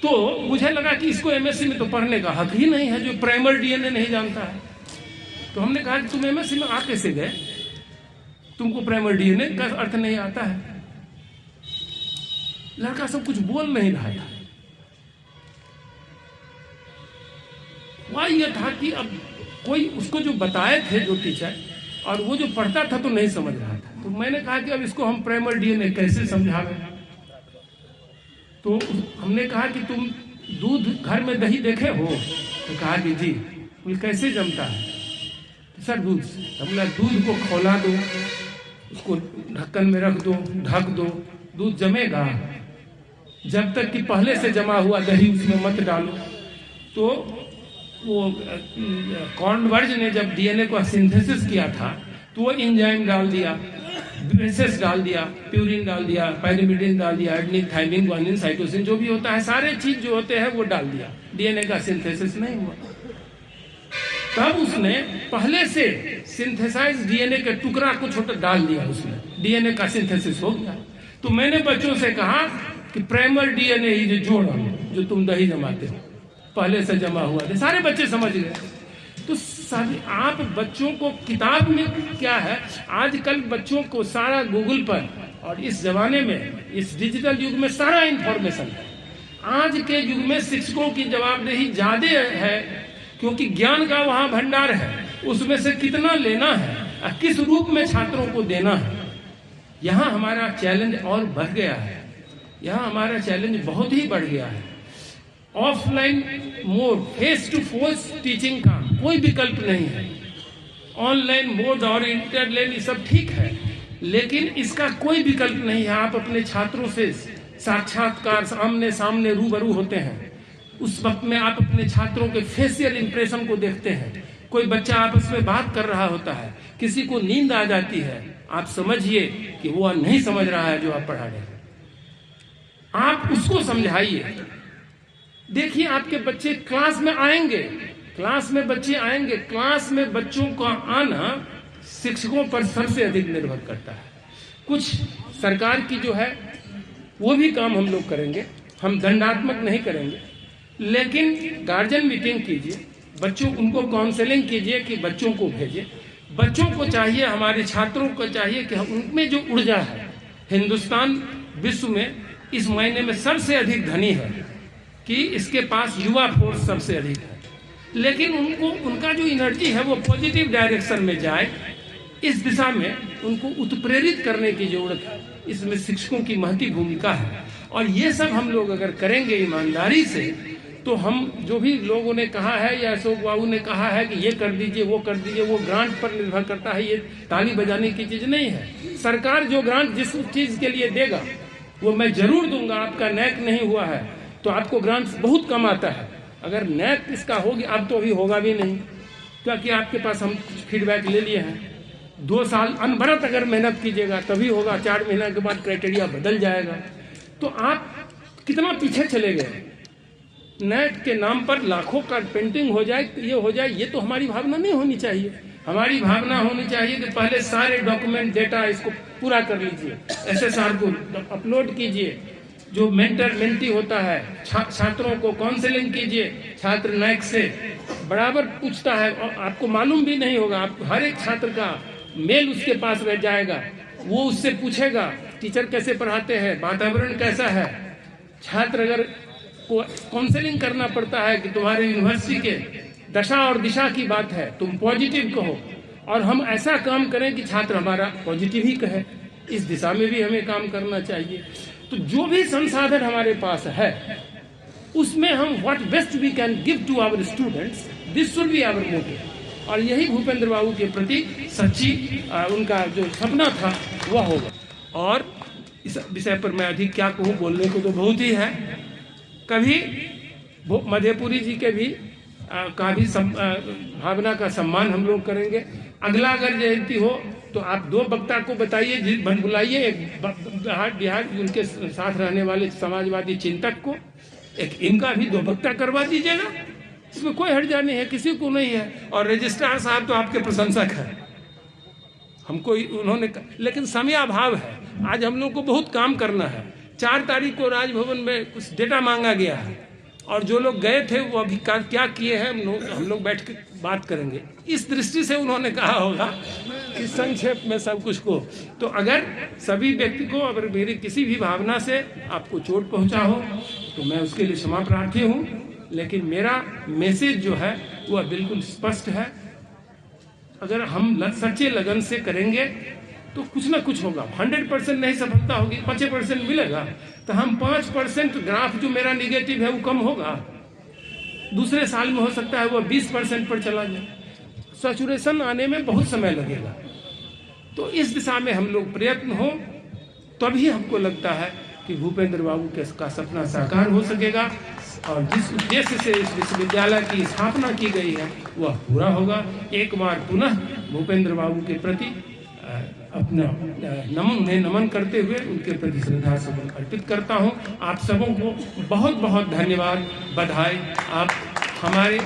C: तो मुझे लगा कि इसको MSc में तो पढ़ने का हक ही नहीं है, जो प्राइमरी DNA नहीं जानता है। तो हमने कहा कि तुम MSc में आ कैसे गए, तुमको प्राइमरी DNA का अर्थ नहीं आता है। लड़का सब कुछ बोल नहीं रहा था। वह यह था कि अब कोई उसको जो बताए थे जो टीचर, और वो जो पढ़ता था तो नहीं समझ रहा था। तो मैंने कहा कि अब इसको हम प्राइमरी DNA कैसे समझावें। तो हमने कहा कि तुम दूध घर में दही देखे हो। तो कहा कि जी। कैसे जमता है। सर दूध से। तो बोला दूध को खौला दो, उसको ढक्कन में रख दो, ढक दो, दूध जमेगा, जब तक कि पहले से जमा हुआ दही उसमें मत डालो। तो वो कॉर्नवर्ज ने जब डीएनए को सिंथेसिस किया था तो वो एंजाइम डाल दिया, बेसेस डाल दिया, प्यूरिन डाल दिया, पाइरिमिडिन डाल दिया, एडेनिन, थाइमिन, ग्वानिन, साइटोसिन जो भी होता है, सारे चीज जो होते हैं वो डाल दिया। डीएनए का सिंथेसिस नहीं हुआ। तब उसने पहले से सिंथेसाइज डीएनए के टुकड़ा को छोटा डाल दिया, उसमें डीएनए का सिंथेसिस हो गया। तो मैंने बच्चों से कहा कि प्राइमर डीएनए ही जो जोड़ा जो तुम दही जमाते हो पहले से जमा हुआ थे, सारे बच्चे समझ गए। तो सभी आप बच्चों को किताब में क्या है, आजकल बच्चों को सारा गूगल पर, और इस जमाने में इस डिजिटल युग में सारा इंफॉर्मेशन है। आज के युग में शिक्षकों की जवाबदेही ज्यादा है, क्योंकि ज्ञान का वहां भंडार है, उसमें से कितना लेना है और किस रूप में छात्रों को देना है। यहाँ हमारा चैलेंज और बढ़ गया है, यहाँ हमारा चैलेंज बहुत ही बढ़ गया है। Offline mode, face to face teaching का कोई विकल्प नहीं है। ऑनलाइन मोड और इंटरनेट ये सब ठीक है, लेकिन इसका कोई विकल्प नहीं है। आप अपने छात्रों से साक्षात्कार सामने सामने रूबरू होते हैं, उस वक्त में आप अपने छात्रों के फेशियल इंप्रेशन को देखते हैं। कोई बच्चा आपस में बात कर रहा होता है, किसी को नींद आ जाती है, आप समझिए कि वो नहीं समझ रहा है जो आप पढ़ा रहे हैं। आप उसको समझाइए। देखिए आपके बच्चे क्लास में आएंगे, क्लास में बच्चे आएंगे, क्लास में बच्चों का आना शिक्षकों पर सबसे अधिक निर्भर करता है। कुछ सरकार की जो है वो भी काम हम लोग करेंगे, हम दंडात्मक नहीं करेंगे, लेकिन गार्जियन मीटिंग कीजिए, बच्चों उनको काउंसलिंग कीजिए कि बच्चों को भेजिए। बच्चों को चाहिए, हमारे छात्रों को चाहिए कि उनमें जो ऊर्जा है, हिंदुस्तान विश्व में इस महीने में सबसे अधिक धनी है कि इसके पास युवा फोर्स सबसे अधिक है, लेकिन उनको उनका जो एनर्जी है वो पॉजिटिव डायरेक्शन में जाए, इस दिशा में उनको उत्प्रेरित करने की जरूरत है। इसमें शिक्षकों की महती भूमिका है, और ये सब हम लोग अगर करेंगे ईमानदारी से, तो हम जो भी लोगों ने कहा है या अशोक बाबू ने कहा है कि ये कर दीजिए वो कर दीजिए, वो ग्रांट पर निर्भर करता है, ये ताली बजाने की चीज नहीं है। सरकार जो ग्रांट जिस चीज के लिए देगा वो मैं जरूर दूंगा। आपका नैक नहीं हुआ है तो आपको ग्रांट बहुत कम आता है, अगर नैक इसका होगी अब तो अभी होगा भी नहीं, क्योंकि आपके पास हम कुछ फीडबैक ले लिए हैं। 2 साल अनवरत अगर मेहनत कीजिएगा तभी होगा, 4 महीना के बाद क्राइटेरिया बदल जाएगा। तो आप कितना पीछे चले गए। नेट के नाम पर लाखों का पेंटिंग हो जाए, ये हो जाए, ये तो हमारी भावना नहीं होनी चाहिए। हमारी भावना होनी चाहिए कि पहले सारे डॉक्यूमेंट डेटा इसको पूरा कर लीजिए, एसएसआर को अपलोड कीजिए, जो मेंटर मेंटी होता है छात्रों को काउंसलिंग कीजिए। छात्र नायक से बराबर पूछता है, और आपको मालूम भी नहीं होगा, आप हर एक छात्र का मेल उसके पास रह जाएगा, वो उससे पूछेगा टीचर कैसे पढ़ाते हैं, वातावरण कैसा है। छात्र अगर को काउंसलिंग करना पड़ता है कि तुम्हारे यूनिवर्सिटी के दशा और दिशा की बात है, तुम पॉजिटिव कहो, और हम ऐसा काम करें कि छात्र हमारा पॉजिटिव ही कहे। इस दिशा में भी हमें काम करना चाहिए। तो जो भी संसाधन हमारे पास है उसमें हम what best we can give to our students, this should be our motive. और यही भूपेंद्र बाबू के प्रति सच्ची उनका जो सपना था वह होगा। और इस विषय पर मैं अधिक क्या कहूँ, बोलने को तो बहुत ही है। कभी मधेपुरी जी के भी का भी भावना का सम्मान हम लोग करेंगे। अगला अगर जयंती हो तो आप 2 वक्ता को बताइए, बुलाइए, एक बिहार उनके साथ रहने वाले समाजवादी चिंतक को, एक इनका भी 2 वक्ता करवा दीजिएगा, इसमें कोई हर्जा नहीं है, किसी को नहीं है। और रजिस्ट्रार साहब तो आपके प्रशंसक हैं, हमको उन्होंने, लेकिन समय अभाव है, आज हम लोग को बहुत काम करना है। 4 तारीख को राजभवन में कुछ डेटा मांगा गया है, और जो लोग गए थे वो अभी क्या किए हैं हम लोग बैठ के बात करेंगे। इस दृष्टि से उन्होंने कहा होगा कि संक्षेप में सब कुछ को। तो अगर सभी व्यक्ति को अगर मेरी किसी भी भावना से आपको चोट पहुंचा हो तो मैं उसके लिए क्षमा प्रार्थी हूँ, लेकिन मेरा मैसेज जो है वह बिल्कुल स्पष्ट है। अगर हम सच्चे लगन से करेंगे तो कुछ ना कुछ होगा। 100% नहीं सफलता होगी, 5% मिलेगा, तो हम 5% ग्राफ जो मेरा निगेटिव है वो कम होगा। दूसरे साल में हो सकता है वो 20% पर चला जाए। सैचुरेशन आने में बहुत समय लगेगा। तो इस दिशा में हम लोग प्रयत्न हो, तभी हमको लगता है कि भूपेंद्र बाबू का सपना साकार हो सकेगा और जिस उद्देश्य से इस विश्वविद्यालय की स्थापना की गई है वह पूरा होगा। एक बार पुनः भूपेंद्र बाबू के प्रति अपना नमन करते हुए उनके प्रति श्रद्धा सुमन अर्पित करता हूं। आप सबों को बहुत बहुत धन्यवाद, बधाई। आप हमारे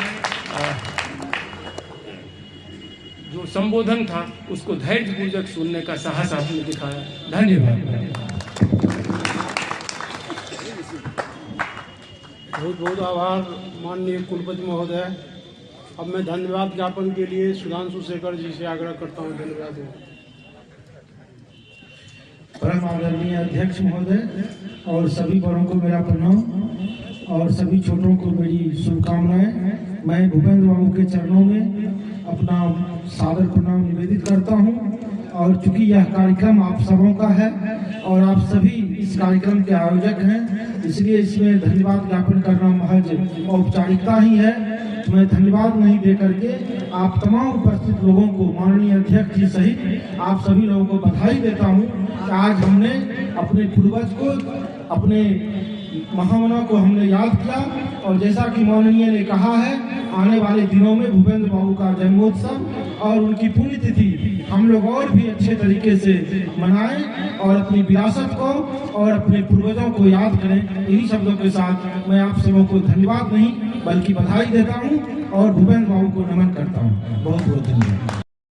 C: जो संबोधन था उसको धैर्यपूर्वक सुनने का साहस आपने दिखाया। धन्यवाद।
B: बहुत बहुत आभार माननीय कुलपति महोदय। अब मैं धन्यवाद ज्ञापन के लिए सुधांशु शेखर जी से आग्रह करता हूँ। धन्यवाद।
D: परम आदरणीय अध्यक्ष महोदय और सभी बड़ों को मेरा प्रणाम और सभी छोटों को मेरी शुभकामनाएं। मैं भूपेंद्र बाबू के चरणों में अपना सादर प्रणाम निवेदित करता हूं। और चूंकि यह कार्यक्रम आप सबों का है और आप सभी इस कार्यक्रम के आयोजक हैं, इसलिए इसमें धन्यवाद ज्ञापन करना महज औपचारिकता ही है। मैं धन्यवाद नहीं दे करके आप तमाम उपस्थित लोगों को, माननीय अध्यक्ष जी सहित आप सभी लोगों को बधाई देता हूं कि आज हमने अपने पूर्वज को, अपने महामना को हमने याद किया। और जैसा कि माननीय ने कहा है, आने वाले दिनों में भूपेंद्र बाबू का जन्मोत्सव और उनकी पुण्यतिथि हम लोग और भी अच्छे तरीके से मनाएं और अपनी विरासत को और अपने पूर्वजों को याद करें। इन्हीं शब्दों के साथ मैं आप सबों को धन्यवाद नहीं बल्कि बधाई देता हूं और भूपेंद्र बाबू को नमन करता हूं। बहुत बहुत धन्यवाद।